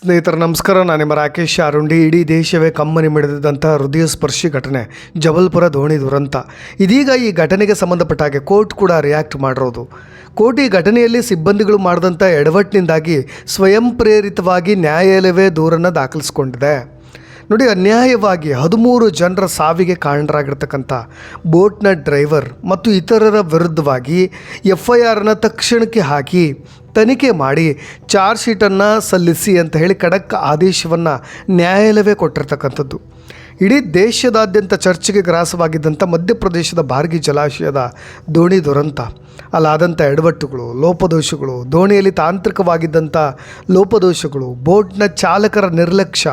ಸ್ನೇಹಿತರ ನಮಸ್ಕಾರ. ನಾನು ನಿಮ್ಮ ರಾಕೇಶ್ ಅರುಂಡಿ. ಇಡೀ ದೇಶವೇ ಕಮ್ಮನಿ ಮಿಡಿದಂತಹ ಹೃದಯ ಸ್ಪರ್ಶಿ ಘಟನೆ ಜಬಲ್ಪುರ ದೋಣಿ ದುರಂತ. ಇದೀಗ ಈ ಘಟನೆಗೆ ಸಂಬಂಧಪಟ್ಟ ಹಾಗೆ ಕೋರ್ಟ್ ಕೂಡ ರಿಯಾಕ್ಟ್ ಮಾಡಿರೋದು. ಕೋರ್ಟ್ ಈ ಘಟನೆಯಲ್ಲಿ ಸಿಬ್ಬಂದಿಗಳು ಮಾಡಿದಂಥ ಎಡವಟ್ಟಿನಿಂದಾಗಿ ಸ್ವಯಂ ಪ್ರೇರಿತವಾಗಿ ನ್ಯಾಯಾಲಯವೇ ದೂರನ್ನು ದಾಖಲಿಸಿಕೊಂಡಿದೆ. ನೋಡಿ, ಅನ್ಯಾಯವಾಗಿ 13 ಜನರ ಸಾವಿಗೆ ಕಾರಣರಾಗಿರ್ತಕ್ಕಂಥ ಬೋಟ್ನ ಡ್ರೈವರ್ ಮತ್ತು ಇತರರ ವಿರುದ್ಧವಾಗಿ FIRನ ತಕ್ಷಣಕ್ಕೆ ಹಾಕಿ ತನಿಖೆ ಮಾಡಿ ಚಾರ್ಜ್ ಶೀಟನ್ನು ಸಲ್ಲಿಸಿ ಅಂತ ಹೇಳಿ ಖಡಕ್ ಆದೇಶವನ್ನು ನ್ಯಾಯಾಲಯವೇ ಕೊಟ್ಟಿರ್ತಕ್ಕಂಥದ್ದು. ಇಡೀ ದೇಶದಾದ್ಯಂತ ಚರ್ಚೆಗೆ ಗ್ರಾಸವಾಗಿದ್ದಂಥ ಮಧ್ಯಪ್ರದೇಶದ ಬಾರ್ಗಿ ಜಲಾಶಯದ ದೋಣಿ ದುರಂತ, ಅಲ್ಲಾದಂಥ ಎಡವಟ್ಟುಗಳು, ಲೋಪದೋಷಗಳು, ದೋಣಿಯಲ್ಲಿ ತಾಂತ್ರಿಕವಾಗಿದ್ದಂಥ ಲೋಪದೋಷಗಳು, ಬೋಟ್ನ ಚಾಲಕರ ನಿರ್ಲಕ್ಷ್ಯ,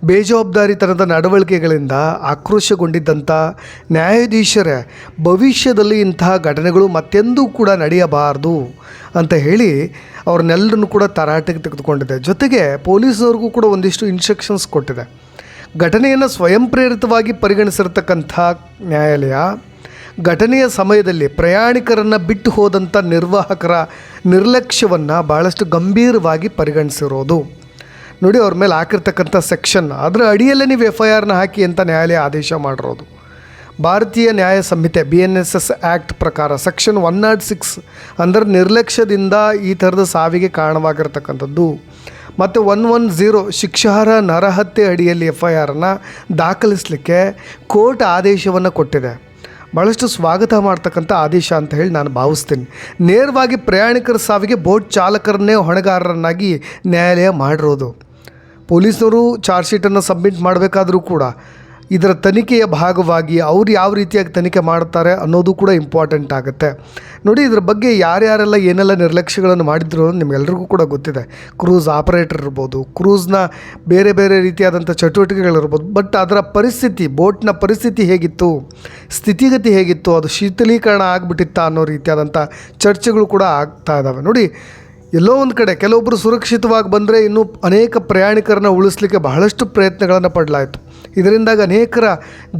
ಬೇಜವಾಬ್ದಾರಿತನದ ನಡವಳಿಕೆಗಳಿಂದ ಆಕ್ರೋಶಗೊಂಡಿದ್ದಂಥ ನ್ಯಾಯಾಧೀಶರೇ ಭವಿಷ್ಯದಲ್ಲಿ ಇಂತಹ ಘಟನೆಗಳು ಮತ್ತೆಂದೂ ಕೂಡ ನಡೆಯಬಾರದು ಅಂತ ಹೇಳಿ ಅವ್ರನ್ನೆಲ್ಲರನ್ನು ಕೂಡ ತರಾಟೆಗೆ ತೆಗೆದುಕೊಂಡಿದೆ. ಜೊತೆಗೆ ಪೊಲೀಸವ್ರಿಗೂ ಕೂಡ ಒಂದಿಷ್ಟು ಇನ್ಸ್ಟ್ರಕ್ಷನ್ಸ್ ಕೊಟ್ಟಿದೆ. ಘಟನೆಯನ್ನು ಸ್ವಯಂ ಪ್ರೇರಿತವಾಗಿ ಪರಿಗಣಿಸಿರ್ತಕ್ಕಂಥ ನ್ಯಾಯಾಲಯ ಘಟನೆಯ ಸಮಯದಲ್ಲಿ ಪ್ರಯಾಣಿಕರನ್ನು ಬಿಟ್ಟು ಹೋದಂಥ ನಿರ್ವಾಹಕರ ನಿರ್ಲಕ್ಷ್ಯವನ್ನು ಭಾಳಷ್ಟು ಗಂಭೀರವಾಗಿ ಪರಿಗಣಿಸಿರೋದು. ನೋಡಿ, ಅವ್ರ ಮೇಲೆ ಹಾಕಿರ್ತಕ್ಕಂಥ ಸೆಕ್ಷನ್ ಅದರ ಅಡಿಯಲ್ಲೇ ನೀವು FIRನ ಹಾಕಿ ಅಂತ ನ್ಯಾಯಾಲಯ ಆದೇಶ ಮಾಡಿರೋದು. ಭಾರತೀಯ ನ್ಯಾಯ ಸಂಹಿತೆ BNSS ಆ್ಯಕ್ಟ್ ಪ್ರಕಾರ ಸೆಕ್ಷನ್ 106 ಅಂದರೆ ನಿರ್ಲಕ್ಷ್ಯದಿಂದ ಈ ಥರದ ಸಾವಿಗೆ ಕಾರಣವಾಗಿರ್ತಕ್ಕಂಥದ್ದು. ಮತ್ತು 110 ಶಿಕ್ಷಾರ್ಹ ನರಹತ್ಯೆ ಅಡಿಯಲ್ಲಿ FIRನ ದಾಖಲಿಸಲಿಕ್ಕೆ ಕೋರ್ಟ್ ಆದೇಶವನ್ನು ಕೊಟ್ಟಿದೆ. ಭಾಳಷ್ಟು ಸ್ವಾಗತ ಮಾಡ್ತಕ್ಕಂಥ ಆದೇಶ ಅಂತ ಹೇಳಿ ನಾನು ಭಾವಿಸ್ತೀನಿ. ನೇರವಾಗಿ ಪ್ರಯಾಣಿಕರ ಸಾವಿಗೆ ಬೋಟ್ ಚಾಲಕರನ್ನೇ ಹೊಣೆಗಾರರನ್ನಾಗಿ ನ್ಯಾಯಾಲಯ ಮಾಡಿರೋದು. ಪೊಲೀಸರು ಚಾರ್ಜ್ ಶೀಟನ್ನು ಸಬ್ಮಿಟ್ ಮಾಡಬೇಕಾದ್ರೂ ಕೂಡ ಇದರ ತನಿಖೆಯ ಭಾಗವಾಗಿ ಅವ್ರು ಯಾವ ರೀತಿಯಾಗಿ ತನಿಖೆ ಮಾಡ್ತಾರೆ ಅನ್ನೋದು ಕೂಡ ಇಂಪಾರ್ಟೆಂಟ್ ಆಗುತ್ತೆ. ನೋಡಿ, ಇದ್ರ ಬಗ್ಗೆ ಯಾರ್ಯಾರೆಲ್ಲ ಏನೆಲ್ಲ ನಿರ್ಲಕ್ಷ್ಯಗಳನ್ನು ಮಾಡಿದ್ರು ನಿಮಗೆಲ್ರಿಗೂ ಕೂಡ ಗೊತ್ತಿದೆ. ಕ್ರೂಸ್ ಆಪರೇಟರ್ ಇರ್ಬೋದು, ಕ್ರೂಸ್ನ ಬೇರೆ ಬೇರೆ ರೀತಿಯಾದಂಥ ಚಟುವಟಿಕೆಗಳಿರ್ಬೋದು. ಬಟ್ ಅದರ ಪರಿಸ್ಥಿತಿ, ಬೋಟ್ನ ಪರಿಸ್ಥಿತಿ ಹೇಗಿತ್ತು, ಸ್ಥಿತಿಗತಿ ಹೇಗಿತ್ತು, ಅದು ಶೀತಲೀಕರಣ ಆಗಿಬಿಟ್ಟಿತ್ತಾ ಅನ್ನೋ ರೀತಿಯಾದಂಥ ಚರ್ಚೆಗಳು ಕೂಡ ಆಗ್ತಾ ಇದ್ದಾವೆ. ನೋಡಿ, ಎಲ್ಲೋ ಒಂದು ಕಡೆ ಕೆಲವೊಬ್ಬರು ಸುರಕ್ಷಿತವಾಗಿ ಬಂದರೆ ಇನ್ನೂ ಅನೇಕ ಪ್ರಯಾಣಿಕರನ್ನು ಉಳಿಸ್ಲಿಕ್ಕೆ ಬಹಳಷ್ಟು ಪ್ರಯತ್ನಗಳನ್ನು ಪಡಲಾಯಿತು. ಇದರಿಂದಾಗಿ ಅನೇಕರ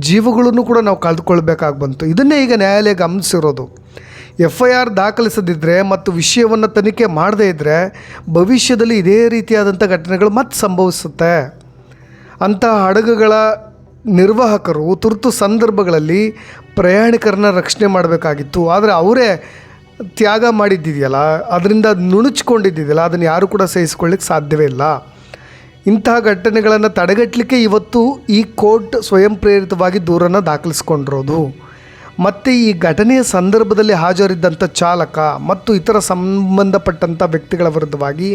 ಜೀವಗಳನ್ನು ಕೂಡ ನಾವು ಕಳೆದುಕೊಳ್ಬೇಕಾಗಿ ಬಂತು. ಇದನ್ನೇ ಈಗ ನ್ಯಾಯಾಲಯ ಗಮನಿಸಿರೋದು. FIR ದಾಖಲಿಸದಿದ್ದರೆ ಮತ್ತು ವಿಷಯವನ್ನು ತನಿಖೆ ಮಾಡದೇ ಇದ್ದರೆ ಭವಿಷ್ಯದಲ್ಲಿ ಇದೇ ರೀತಿಯಾದಂಥ ಘಟನೆಗಳು ಮತ್ತೆ ಸಂಭವಿಸುತ್ತೆ. ಅಂತಹ ಹಡಗುಗಳ ನಿರ್ವಾಹಕರು ತುರ್ತು ಸಂದರ್ಭಗಳಲ್ಲಿ ಪ್ರಯಾಣಿಕರನ್ನ ರಕ್ಷಣೆ ಮಾಡಬೇಕಾಗಿತ್ತು. ಆದರೆ ಅವರೇ ತ್ಯಾಗ ಮಾಡಿದ್ದಿದೆಯಲ್ಲ, ಅದರಿಂದ ನುಣುಚ್ಕೊಂಡಿದ್ದಿದೆಯಲ್ಲ, ಅದನ್ನು ಯಾರು ಕೂಡ ಸಹಿಸ್ಕೊಳ್ಳಿಕ್ಕೆ ಸಾಧ್ಯವೇ ಇಲ್ಲ. ಇಂತಹ ಘಟನೆಗಳನ್ನು ತಡೆಗಟ್ಟಲಿಕ್ಕೆ ಇವತ್ತು ಈ ಕೋರ್ಟ್ ಸ್ವಯಂ ಪ್ರೇರಿತವಾಗಿ ದೂರನ್ನು ದಾಖಲಿಸ್ಕೊಂಡಿರೋದು. ಮತ್ತು ಈ ಘಟನೆಯ ಸಂದರ್ಭದಲ್ಲಿ ಹಾಜರಿದ್ದಂಥ ಚಾಲಕ ಮತ್ತು ಇತರ ಸಂಬಂಧಪಟ್ಟಂಥ ವ್ಯಕ್ತಿಗಳ ವಿರುದ್ಧವಾಗಿ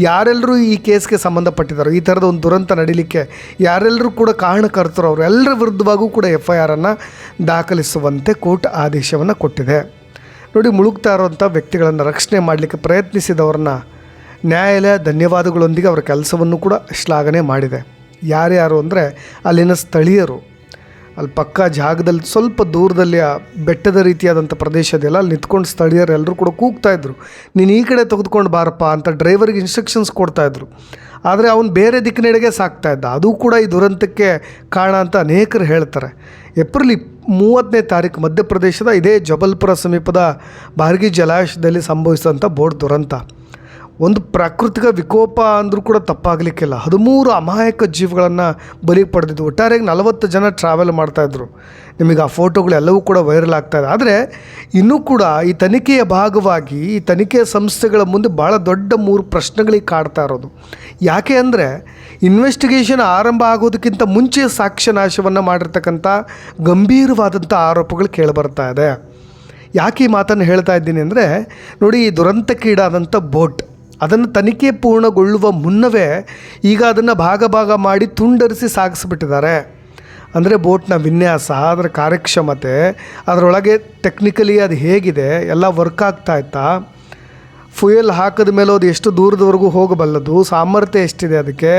ಯಾರೆಲ್ಲರೂ ಈ ಕೇಸ್ಗೆ ಸಂಬಂಧಪಟ್ಟಿದ್ದಾರೋ, ಈ ಥರದ ಒಂದು ದುರಂತ ನಡೀಲಿಕ್ಕೆ ಯಾರೆಲ್ಲರೂ ಕೂಡ ಕಾರಣಕರ್ತರು, ಅವರೆಲ್ಲರ ವಿರುದ್ಧವಾಗೂ ಕೂಡ FIRನ್ನು ದಾಖಲಿಸುವಂತೆ ಕೋರ್ಟ್ ಆದೇಶವನ್ನು ಕೊಟ್ಟಿದೆ. ನೋಡಿ, ಮುಳುಗ್ತಾ ಇರೋವಂಥ ವ್ಯಕ್ತಿಗಳನ್ನು ರಕ್ಷಣೆ ಮಾಡಲಿಕ್ಕೆ ಪ್ರಯತ್ನಿಸಿದವ್ರನ್ನ ನ್ಯಾಯಾಲಯ ಧನ್ಯವಾದಗಳೊಂದಿಗೆ ಅವರ ಕೆಲಸವನ್ನು ಕೂಡ ಶ್ಲಾಘನೆ ಮಾಡಿದೆ. ಯಾರ್ಯಾರು ಅಂದರೆ ಅಲ್ಲಿನ ಸ್ಥಳೀಯರು. ಅಲ್ಲಿ ಪಕ್ಕ ಜಾಗದಲ್ಲಿ ಸ್ವಲ್ಪ ದೂರದಲ್ಲಿ ಆ ಬೆಟ್ಟದ ರೀತಿಯಾದಂಥ ಪ್ರದೇಶ ಇದೆಯಲ್ಲ, ಅಲ್ಲಿ ನಿಂತ್ಕೊಂಡು ಸ್ಥಳೀಯರು ಎಲ್ಲರೂ ಕೂಡ ಕೂಗ್ತಾಯಿದ್ರು, ನೀನು ಈ ಕಡೆ ತೆಗೆದುಕೊಂಡು ಬಾರಪ್ಪ ಅಂತ ಡ್ರೈವರ್ಗೆ ಇನ್ಸ್ಟ್ರಕ್ಷನ್ಸ್ ಕೊಡ್ತಾಯಿದ್ರು. ಆದರೆ ಅವನು ಬೇರೆ ದಿಕ್ಕಿನೆಡೆಗೆ ಸಾಕ್ತಾ ಇದ್ದ. ಅದು ಕೂಡ ಈ ದುರಂತಕ್ಕೆ ಕಾರಣ ಅಂತ ಅನೇಕರು ಹೇಳ್ತಾರೆ. ಏಪ್ರಿಲ್ 30ನೇ ತಾರೀಕು ಮಧ್ಯಪ್ರದೇಶದ ಇದೇ ಜಬಲ್ಪುರ ಸಮೀಪದ ಬಾರ್ಗಿ ಜಲಾಶಯದಲ್ಲಿ ಸಂಭವಿಸಿದಂಥ ಬೋಟ್ ದುರಂತ ಒಂದು ಪ್ರಾಕೃತಿಕ ವಿಕೋಪ ಅಂದರೂ ಕೂಡ ತಪ್ಪಾಗಲಿಕ್ಕಿಲ್ಲ. 13 ಅಮಾಯಕ ಜೀವಗಳನ್ನು ಬಲಿ ಪಡೆದಿದ್ದು. ಒಟ್ಟಾರೆಯಾಗಿ 40 ಜನ ಟ್ರಾವೆಲ್ ಮಾಡ್ತಾಯಿದ್ರು. ನಿಮಗೆ ಆ ಫೋಟೋಗಳು ಎಲ್ಲವೂ ಕೂಡ ವೈರಲ್ ಆಗ್ತಾಯಿದೆ. ಆದರೆ ಇನ್ನೂ ಕೂಡ ಈ ತನಿಖೆಯ ಭಾಗವಾಗಿ ಈ ತನಿಖೆಯ ಸಂಸ್ಥೆಗಳ ಮುಂದೆ ಭಾಳ ದೊಡ್ಡ 3 ಪ್ರಶ್ನೆಗಳಿಗೆ ಕಾಡ್ತಾ ಇರೋದು. ಯಾಕೆ ಅಂದರೆ ಇನ್ವೆಸ್ಟಿಗೇಷನ್ ಆರಂಭ ಆಗೋದಕ್ಕಿಂತ ಮುಂಚೆ ಸಾಕ್ಷ್ಯ ನಾಶವನ್ನು ಮಾಡಿರ್ತಕ್ಕಂಥ ಗಂಭೀರವಾದಂಥ ಆರೋಪಗಳು ಕೇಳಿಬರ್ತಾ ಇದೆ. ಯಾಕೆ ಈ ಮಾತನ್ನು ಹೇಳ್ತಾ ಇದ್ದೀನಿ ಅಂದರೆ, ನೋಡಿ, ಈ ದುರಂತಕ್ಕೀಡಾದಂಥ ಬೋಟ್ ಅದನ್ನು ತನಿಖೆ ಪೂರ್ಣಗೊಳ್ಳುವ ಮುನ್ನವೇ ಈಗ ಅದನ್ನು ಭಾಗ ಮಾಡಿ ತುಂಡರಿಸಿ ಸಾಗಿಸ್ಬಿಟ್ಟಿದ್ದಾರೆ. ಅಂದರೆ ಬೋಟ್ನ ವಿನ್ಯಾಸ, ಅದರ ಕಾರ್ಯಕ್ಷಮತೆ, ಅದರೊಳಗೆ ಟೆಕ್ನಿಕಲಿ ಅದು ಹೇಗಿದೆ, ಎಲ್ಲ ವರ್ಕ್ ಆಗ್ತಾ ಇತ್ತಾ, ಫ್ಯೂಯಲ್ ಹಾಕಿದ ಮೇಲೆ ಅದು ಎಷ್ಟು ದೂರದವರೆಗೂ ಹೋಗಬಲ್ಲದು, ಸಾಮರ್ಥ್ಯ ಎಷ್ಟಿದೆ ಅದಕ್ಕೆ.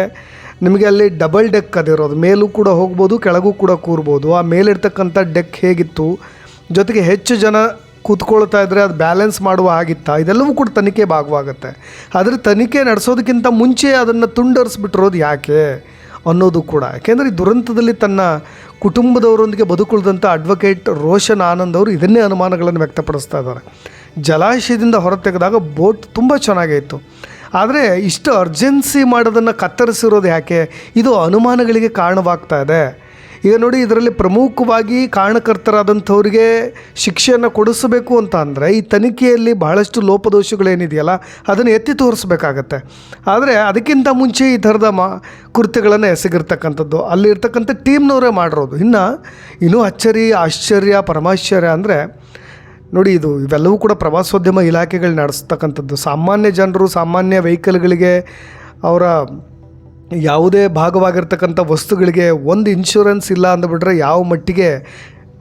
ನಿಮಗೆ ಅಲ್ಲಿ ಡಬಲ್ ಡೆಕ್ ಅದಿರೋದು, ಮೇಲೂ ಕೂಡ ಹೋಗ್ಬೋದು, ಕೆಳಗೂ ಕೂಡ ಕೂರ್ಬೋದು. ಆ ಮೇಲಿರ್ತಕ್ಕಂಥ ಡೆಕ್ ಹೇಗಿತ್ತು, ಜೊತೆಗೆ ಹೆಚ್ಚು ಜನ ಕೂತ್ಕೊಳ್ತಾ ಇದ್ದರೆ ಅದು ಬ್ಯಾಲೆನ್ಸ್ ಮಾಡುವ ಆಗಿತ್ತಾ, ಇದೆಲ್ಲವೂ ಕೂಡ ತನಿಖೆ ಭಾಗವಾಗುತ್ತೆ. ಆದರೆ ತನಿಖೆ ನಡೆಸೋದಕ್ಕಿಂತ ಮುಂಚೆ ಅದನ್ನು ತುಂಡರಿಸ್ಬಿಟ್ಟಿರೋದು ಯಾಕೆ ಅನ್ನೋದು ಕೂಡ. ಯಾಕೆಂದರೆ ಈ ದುರಂತದಲ್ಲಿ ತನ್ನ ಕುಟುಂಬದವರೊಂದಿಗೆ ಬದುಕುಳಿದಂಥ ಅಡ್ವೊಕೇಟ್ ರೋಷನ್ ಆನಂದ್ ಅವರು ಇದನ್ನೇ ಅನುಮಾನಗಳನ್ನು ವ್ಯಕ್ತಪಡಿಸ್ತಾ ಇದ್ದಾರೆ. ಜಲಾಶಯದಿಂದ ಹೊರತೆಗೆದಾಗ ಬೋಟ್ ತುಂಬ ಚೆನ್ನಾಗೇ ಇತ್ತು. ಆದರೆ ಇಷ್ಟು ಅರ್ಜೆನ್ಸಿ ಮಾಡೋದನ್ನು ಕತ್ತರಿಸಿರೋದು ಯಾಕೆ? ಇದು ಅನುಮಾನಗಳಿಗೆ ಕಾರಣವಾಗ್ತಾ ಇದೆ. ಈಗ ನೋಡಿ, ಇದರಲ್ಲಿ ಪ್ರಮುಖವಾಗಿ ಕಾರಣಕರ್ತರಾದಂಥವ್ರಿಗೆ ಶಿಕ್ಷೆಯನ್ನು ಕೊಡಿಸಬೇಕು ಅಂತ ಅಂದರೆ ಈ ತನಿಖೆಯಲ್ಲಿ ಬಹಳಷ್ಟು ಲೋಪದೋಷಗಳೇನಿದೆಯಲ್ಲ ಅದನ್ನು ಎತ್ತಿ ತೋರಿಸ್ಬೇಕಾಗತ್ತೆ. ಆದರೆ ಅದಕ್ಕಿಂತ ಮುಂಚೆ ಈ ಥರದ ಕೃತ್ಯಗಳನ್ನು ಎಸಗಿರ್ತಕ್ಕಂಥದ್ದು ಅಲ್ಲಿರ್ತಕ್ಕಂಥ ಟೀಮ್ನವರೇ ಮಾಡಿರೋದು. ಇನ್ನೂ ಅಚ್ಚರಿ, ಆಶ್ಚರ್ಯ, ಪರಮಾಶ್ಚರ್ಯ ಅಂದರೆ ನೋಡಿ, ಇವೆಲ್ಲವೂ ಕೂಡ ಪ್ರವಾಸೋದ್ಯಮ ಇಲಾಖೆಗಳು ನಡೆಸ್ತಕ್ಕಂಥದ್ದು. ಸಾಮಾನ್ಯ ಜನರು ಸಾಮಾನ್ಯ ವೆಹಿಕಲ್ಗಳಿಗೆ ಅವರ ಯಾವುದೇ ಭಾಗವಾಗಿರ್ತಕ್ಕಂಥ ವಸ್ತುಗಳಿಗೆ ಒಂದು ಇನ್ಶೂರೆನ್ಸ್ ಇಲ್ಲ ಅಂದುಬಿಟ್ರೆ ಯಾವ ಮಟ್ಟಿಗೆ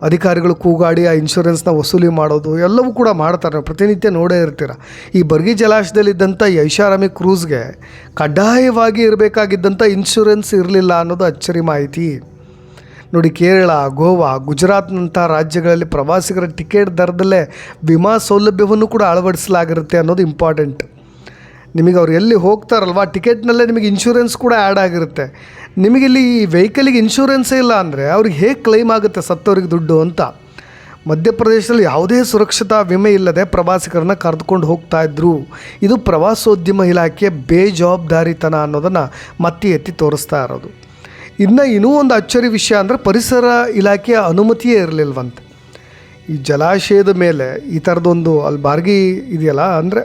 ಅಧಿಕಾರಿಗಳು ಕೂಗಾಡಿ ಆ ಇನ್ಶೂರೆನ್ಸ್ನ ವಸೂಲಿ ಮಾಡೋದು ಎಲ್ಲವೂ ಕೂಡ ಮಾಡ್ತಾರೆ. ಪ್ರತಿನಿತ್ಯ ನೋಡೇ ಇರ್ತೀರ. ಈ ಬರ್ಗಿ ಜಲಾಶಯದಲ್ಲಿದ್ದಂಥ ಐಷಾರಾಮಿ ಕ್ರೂಸ್ಗೆ ಕಡ್ಡಾಯವಾಗಿ ಇರಬೇಕಾಗಿದ್ದಂಥ ಇನ್ಶೂರೆನ್ಸ್ ಇರಲಿಲ್ಲ ಅನ್ನೋದು ಅಚ್ಚರಿ ಮಾಹಿತಿ. ನೋಡಿ, ಕೇರಳ, ಗೋವಾ, ಗುಜರಾತ್ನಂಥ ರಾಜ್ಯಗಳಲ್ಲಿ ಪ್ರವಾಸಿಗರ ಟಿಕೆಟ್ ದರದಲ್ಲೇ ವಿಮಾ ಸೌಲಭ್ಯವನ್ನು ಕೂಡ ಅಳವಡಿಸಲಾಗಿರುತ್ತೆ ಅನ್ನೋದು ಇಂಪಾರ್ಟೆಂಟ್. ನಿಮಗೆ ಅವ್ರು ಎಲ್ಲಿ ಹೋಗ್ತಾರಲ್ವ ಟಿಕೆಟ್ನಲ್ಲೇ ನಿಮಗೆ ಇನ್ಶೂರೆನ್ಸ್ ಕೂಡ ಆ್ಯಡ್ ಆಗಿರುತ್ತೆ. ನಿಮಗಿಲ್ಲಿ ಈ ವೆಹಿಕಲಿಗೆ ಇನ್ಶೂರೆನ್ಸೇ ಇಲ್ಲ ಅಂದರೆ ಅವ್ರಿಗೆ ಹೇಗೆ ಕ್ಲೈಮ್ ಆಗುತ್ತೆ ಸತ್ತವ್ರಿಗೆ ದುಡ್ಡು ಅಂತ. ಮಧ್ಯಪ್ರದೇಶದಲ್ಲಿ ಯಾವುದೇ ಸುರಕ್ಷತಾ ವಿಮೆ ಇಲ್ಲದೆ ಪ್ರವಾಸಿಗರನ್ನ ಕರೆದುಕೊಂಡು ಹೋಗ್ತಾಯಿದ್ರು. ಇದು ಪ್ರವಾಸೋದ್ಯಮ ಇಲಾಖೆ ಬೇಜವಾಬ್ದಾರಿತನ ಅನ್ನೋದನ್ನು ಮತ್ತೆ ಎತ್ತಿ ತೋರಿಸ್ತಾ ಇರೋದು. ಇನ್ನೂ ಒಂದು ಅಚ್ಚರಿ ವಿಷಯ ಅಂದರೆ ಪರಿಸರ ಇಲಾಖೆಯ ಅನುಮತಿಯೇ ಇರಲಿಲ್ವಂತೆ. ಈ ಜಲಾಶಯದ ಮೇಲೆ ಈ ಥರದೊಂದು ಅಲ್ಲಿ ಬಾರ್ಗಿ ಇದೆಯಲ್ಲ, ಅಂದರೆ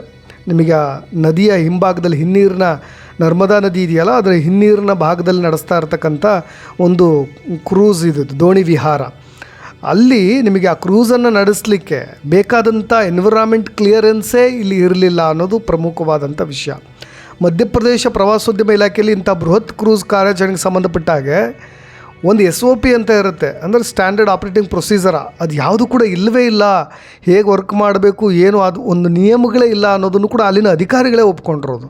ನಿಮಗೆ ಆ ನದಿಯ ಹಿಂಭಾಗದಲ್ಲಿ ಹಿನ್ನೀರಿನ ನರ್ಮದಾ ನದಿ ಇದೆಯಲ್ಲ, ಅದರ ಹಿನ್ನೀರಿನ ಭಾಗದಲ್ಲಿ ನಡೆಸ್ತಾ ಇರ್ತಕ್ಕಂಥ ಒಂದು ಕ್ರೂಸ್ ಇದು ದೋಣಿ ವಿಹಾರ. ಅಲ್ಲಿ ನಿಮಗೆ ಆ ಕ್ರೂಸನ್ನು ನಡೆಸಲಿಕ್ಕೆ ಬೇಕಾದಂಥ ಎನ್ವಿರಾನ್ಮೆಂಟ್ ಕ್ಲಿಯರೆನ್ಸೇ ಇಲ್ಲಿ ಇರಲಿಲ್ಲ ಅನ್ನೋದು ಪ್ರಮುಖವಾದಂಥ ವಿಷಯ. ಮಧ್ಯಪ್ರದೇಶ ಪ್ರವಾಸೋದ್ಯಮ ಇಲಾಖೆಯಲ್ಲಿ ಇಂಥ ಬೃಹತ್ ಕ್ರೂಸ್ ಕಾರ್ಯಾಚರಣೆಗೆ ಸಂಬಂಧಪಟ್ಟ ಹಾಗೆ ಒಂದು SOP ಅಂತ ಇರುತ್ತೆ, ಅಂದರೆ ಸ್ಟ್ಯಾಂಡರ್ಡ್ ಆಪ್ರೇಟಿಂಗ್ ಪ್ರೊಸೀಜರ. ಅದು ಯಾವುದು ಕೂಡ ಇಲ್ಲವೇ ಇಲ್ಲ. ಹೇಗೆ ವರ್ಕ್ ಮಾಡಬೇಕು ಏನು ಅದು ಒಂದು ನಿಯಮಗಳೇ ಇಲ್ಲ ಅನ್ನೋದನ್ನು ಕೂಡ ಅಲ್ಲಿನ ಅಧಿಕಾರಿಗಳೇ ಒಪ್ಕೊಂಡಿರೋದು.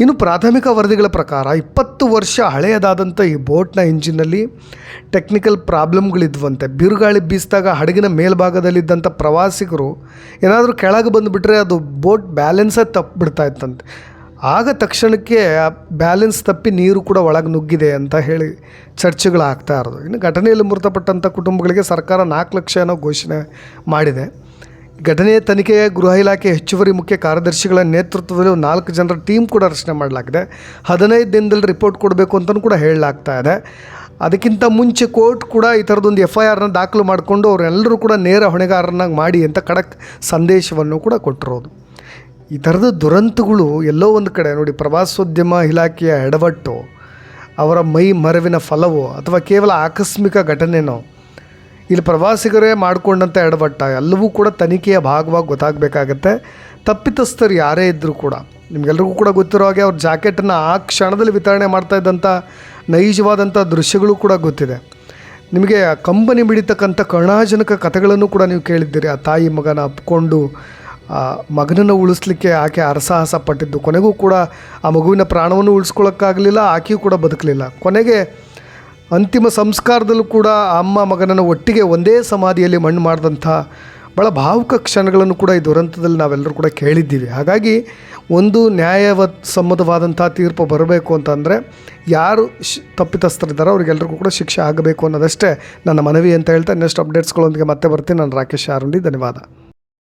ಇನ್ನು ಪ್ರಾಥಮಿಕ ವರದಿಗಳ ಪ್ರಕಾರ 20 ವರ್ಷ ಹಳೆಯದಾದಂಥ ಈ ಬೋಟ್ನ ಇಂಜಿನಲ್ಲಿ ಟೆಕ್ನಿಕಲ್ ಪ್ರಾಬ್ಲಮ್ಗಳಿದ್ವಂತೆ. ಬಿರುಗಾಳಿ ಬೀಸಿದಾಗ ಹಡಗಿನ ಮೇಲ್ಭಾಗದಲ್ಲಿದ್ದಂಥ ಪ್ರವಾಸಿಗರು ಏನಾದರೂ ಕೆಳಗೆ ಬಂದುಬಿಟ್ರೆ ಅದು ಬೋಟ್ ಬ್ಯಾಲೆನ್ಸೇ ತಪ್ಪಿಬಿಡ್ತಾ ಇತ್ತಂತೆ. ಆಗ ತಕ್ಷಣಕ್ಕೆ ಆ ಬ್ಯಾಲೆನ್ಸ್ ತಪ್ಪಿ ನೀರು ಕೂಡ ಒಳಗೆ ನುಗ್ಗಿದೆ ಅಂತ ಹೇಳಿ ಚರ್ಚೆಗಳಾಗ್ತಾ ಇರೋದು. ಇನ್ನು ಘಟನೆಯಲ್ಲಿ ಮೃತಪಟ್ಟಂಥ ಕುಟುಂಬಗಳಿಗೆ ಸರ್ಕಾರ 4 ಲಕ್ಷ ಏನೋ ಘೋಷಣೆ ಮಾಡಿದೆ. ಘಟನೆಯ ತನಿಖೆಗೆ ಗೃಹ ಇಲಾಖೆ ಹೆಚ್ಚುವರಿ ಮುಖ್ಯ ಕಾರ್ಯದರ್ಶಿಗಳ ನೇತೃತ್ವದಲ್ಲಿ 4 ಜನರ ಟೀಮ್ ಕೂಡ ರಚನೆ ಮಾಡಲಾಗಿದೆ. 15 ದಿನದಲ್ಲಿ ರಿಪೋರ್ಟ್ ಕೊಡಬೇಕು ಅಂತಲೂ ಕೂಡ ಹೇಳಲಾಗ್ತಾ ಇದೆ. ಅದಕ್ಕಿಂತ ಮುಂಚೆ ಕೋರ್ಟ್ ಕೂಡ ಈ ಥರದೊಂದು FIRನ ದಾಖಲು ಮಾಡಿಕೊಂಡು ಅವರೆಲ್ಲರೂ ಕೂಡ ನೇರ ಹೊಣೆಗಾರನಾಗಿ ಮಾಡಿ ಅಂತ ಖಡಕ್ ಸಂದೇಶವನ್ನು ಕೂಡ ಕೊಟ್ಟಿರೋದು. ಈ ಥರದ ದುರಂತಗಳು ಎಲ್ಲೋ ಒಂದು ಕಡೆ ನೋಡಿ, ಪ್ರವಾಸೋದ್ಯಮ ಇಲಾಖೆಯ ಎಡವಟ್ಟು, ಅವರ ಮೈ ಮರವಿನ ಫಲವೋ ಅಥವಾ ಕೇವಲ ಆಕಸ್ಮಿಕ ಘಟನೆನೋ, ಇಲ್ಲಿ ಪ್ರವಾಸಿಗರೇ ಮಾಡಿಕೊಂಡಂಥ ಎಡವಟ್ಟ ಎಲ್ಲವೂ ಕೂಡ ತನಿಖೆಯ ಭಾಗವಾಗಿ ಗೊತ್ತಾಗಬೇಕಾಗತ್ತೆ. ತಪ್ಪಿತಸ್ಥರು ಯಾರೇ ಇದ್ದರೂ ಕೂಡ ನಿಮಗೆಲ್ರಿಗೂ ಕೂಡ ಗೊತ್ತಿರೋ ಹಾಗೆ ಅವ್ರ ಜಾಕೆಟನ್ನು ಆ ಕ್ಷಣದಲ್ಲಿ ವಿತರಣೆ ಮಾಡ್ತಾಯಿದ್ದಂಥ ನೈಜವಾದಂಥ ದೃಶ್ಯಗಳು ಕೂಡ ಗೊತ್ತಿದೆ. ನಿಮಗೆ ಕಂಬನಿ ಮಿಡಿತಕ್ಕಂಥ ಕರುಣಾಜನಕ ಕಥೆಗಳನ್ನು ಕೂಡ ನೀವು ಕೇಳಿದ್ದೀರಿ. ಆ ತಾಯಿ ಮಗನ ಅಪ್ಕೊಂಡು ಮಗನನ್ನು ಉಳಿಸ್ಲಿಕ್ಕೆ ಆಕೆ ಹರಸಾಹಸ ಪಟ್ಟಿದ್ದು, ಕೊನೆಗೂ ಕೂಡ ಆ ಮಗುವಿನ ಪ್ರಾಣವನ್ನು ಉಳಿಸ್ಕೊಳ್ಳೋಕ್ಕಾಗಲಿಲ್ಲ, ಆಕೆಯೂ ಕೂಡ ಬದುಕಲಿಲ್ಲ. ಕೊನೆಗೆ ಅಂತಿಮ ಸಂಸ್ಕಾರದಲ್ಲೂ ಕೂಡ ಅಮ್ಮ ಮಗನನ್ನು ಒಟ್ಟಿಗೆ ಒಂದೇ ಸಮಾಧಿಯಲ್ಲಿ ಮಣ್ಣು ಮಾಡಿದಂಥ ಭಾಳ ಭಾವುಕ ಕ್ಷಣಗಳನ್ನು ಕೂಡ ಈ ದುರಂತದಲ್ಲಿ ನಾವೆಲ್ಲರೂ ಕೂಡ ಕೇಳಿದ್ದೀವಿ. ಹಾಗಾಗಿ ಒಂದು ನ್ಯಾಯಸಮ್ಮತವಾದಂಥ ತೀರ್ಪು ಬರಬೇಕು ಅಂತಂದರೆ ಯಾರು ತಪ್ಪಿತಸ್ಥರಿದ್ದಾರೋ ಅವರಿಗೆಲ್ಲರಿಗೂ ಕೂಡ ಶಿಕ್ಷೆ ಆಗಬೇಕು ಅನ್ನೋದಷ್ಟೇ ನನ್ನ ಮನವಿ ಅಂತ ಹೇಳ್ತಾ, ನೆಕ್ಸ್ಟ್ ಅಪ್ಡೇಟ್ಸ್ಗಳೊಂದಿಗೆ ಮತ್ತೆ ಬರ್ತೀನಿ. ನಾನು ರಾಕೇಶ್ ಆರುಂಡಿ. ಧನ್ಯವಾದ.